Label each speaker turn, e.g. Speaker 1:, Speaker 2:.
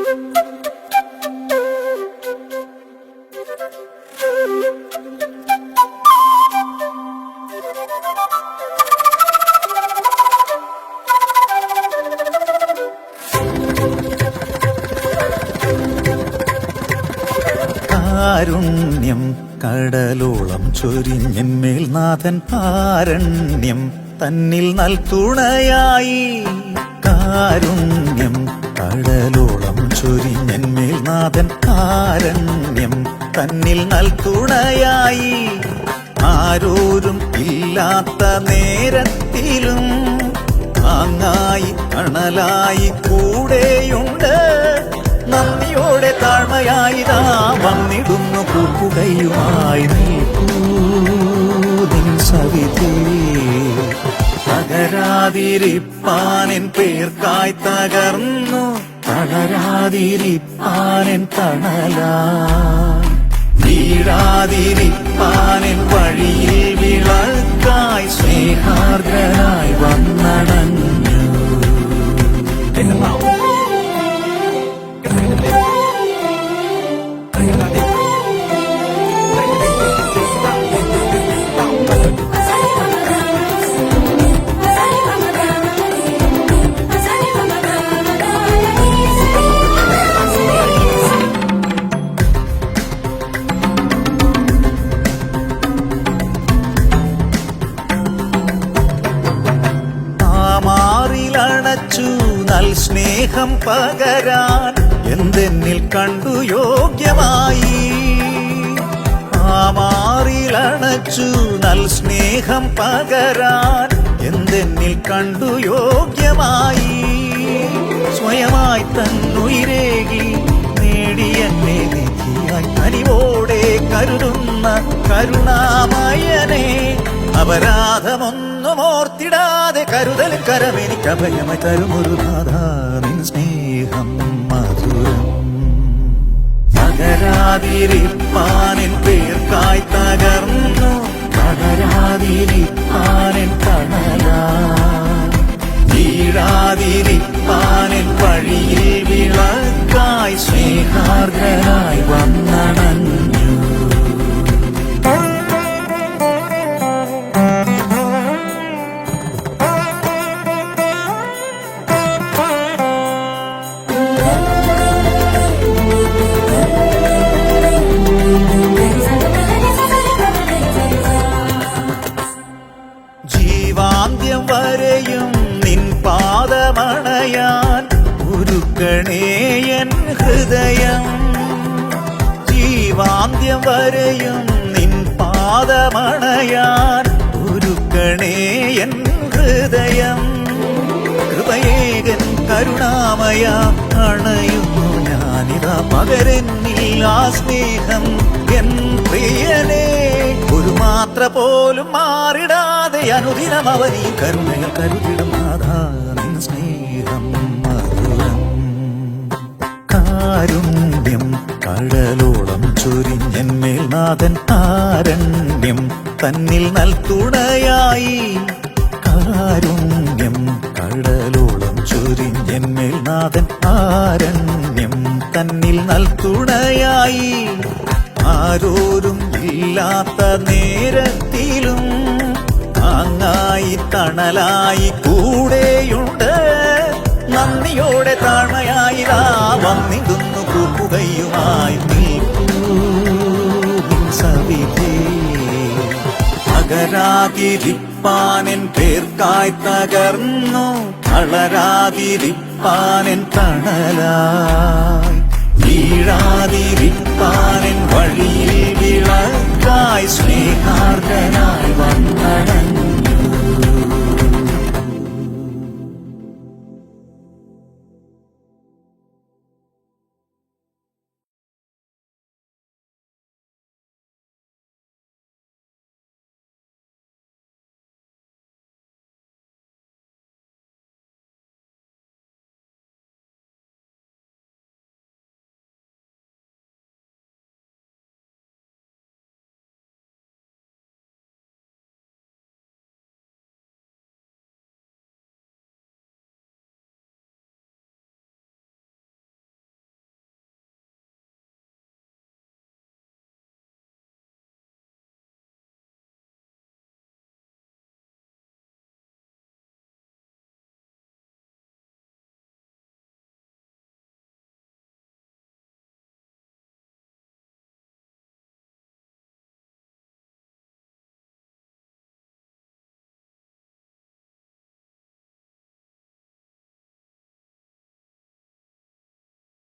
Speaker 1: കാരുണ്യം കടലോളം ചൊരിഞ്ഞെന്മേൽ നാഥൻ കാരുണ്യം തന്നിൽ നൽതുണയായി. കാരുണ്യം കടലോളം ചൊരിഞ്ഞെന്മേൽ നാഥൻ കാരുണ്യം തന്നിൽ നൽതുണയായി. ആരോരും ഇല്ലാത്ത നേരത്തിലും താങ്ങായി തണലായി കൂടെയുണ്ട്. നന്ദിയോടെ താഴ്മയായിതാ വന്നിടുന്നു കൂപ്പുകയുമായി. നിൽക്കൂതിൻ സവിധേ തകരാതിരിപ്പാനെൻ പേർക്കായി തകർന്നു. തളരാതിരിപ്പാനെൻ തണലായി. വീഴാതിരിപ്പാനെൻ വഴിയിൽ വിളക്കായി സ്നേഹാർദ്രനായി വന്നണഞ്ഞു. നൽ സ്നേഹം പകരാൻ എന്തെന്നിൽ കണ്ടു യോഗ്യമായി. മാറിലണച്ചു നൽ സ്നേഹം പകരാൻ എന്തെന്നിൽ കണ്ടു യോഗ്യമായി. സ്വയമായി തന്നുയിരേകി നേടിയെന്നെ നിധിയായി അരിവോടെ കരുതുന്ന കരുണാമയനെ. അപരാധമൊന്നും ഓർത്തിടാതെ കരുതലും കരമെനിക്ക് അഭയമായി തരുമൊരു നാഥാ നിൻ സ്നേഹം മധുരം. തകരാതിരിപ്പാനെൻ പേർക്കായി തകർന്നു. തകരാതിരിപ്പാനെൻ തണലായി. വീഴാതിരിപ്പാനെൻ വഴിയിൽ വിളക്കായി സ്നേഹാർദ്രനായി വന്നണഞ്ഞു. ജീവാന്ത്യം വരെയും നിൻ പാദമണയാൻ ഒരുക്കണേയൻ ഹൃദയം. ജീവാന്ത്യം വരെയും നിൻ പാദമണയാൻ ഒരുക്കണേയൻ ഹൃദയം. കൃപയേകൻ കരുണാമയ അണയുന്നു ഞാനിതാ പകരെന്നിൽ ആ സ്നേഹം എൻ പ്രിയനേ. ഒരു മാത്ര പോലും മാറിടാതെ അനുദിനം അവനീ കരുണകൾ കരുതിടും നാഥാ നിൻ സ്നേഹം മധുരം. കാരുണ്യം കടലോളം ചൊരിഞ്ഞെന്മേൽ നാഥൻ കാരുണ്യം തന്നിൽ നൽതുണയായി. കാരുണ്യം കടലോളം ചൊരിഞ്ഞെന്മേൽ നാഥൻ കാരുണ്യം തന്നിൽ നൽതുണയായി. ആരോരും ഇല്ലാത്ത നേരത്തിലും താങ്ങായി തണലായി കൂടെയുണ്ട്. നന്ദിയോടെ താഴ്മയായിതാ വന്നിടുന്നു കൂപ്പുകയുമായി. നിൽക്കൂതിൻ സവിധേ തകരാതിരിപ്പാനെൻ പേർക്കായി തകർന്നു. തളരാതിരിപ്പാനെൻ തണലായി. വീഴാതിരിപ്പാനെൻ വഴിയിൽ വിളക്കായി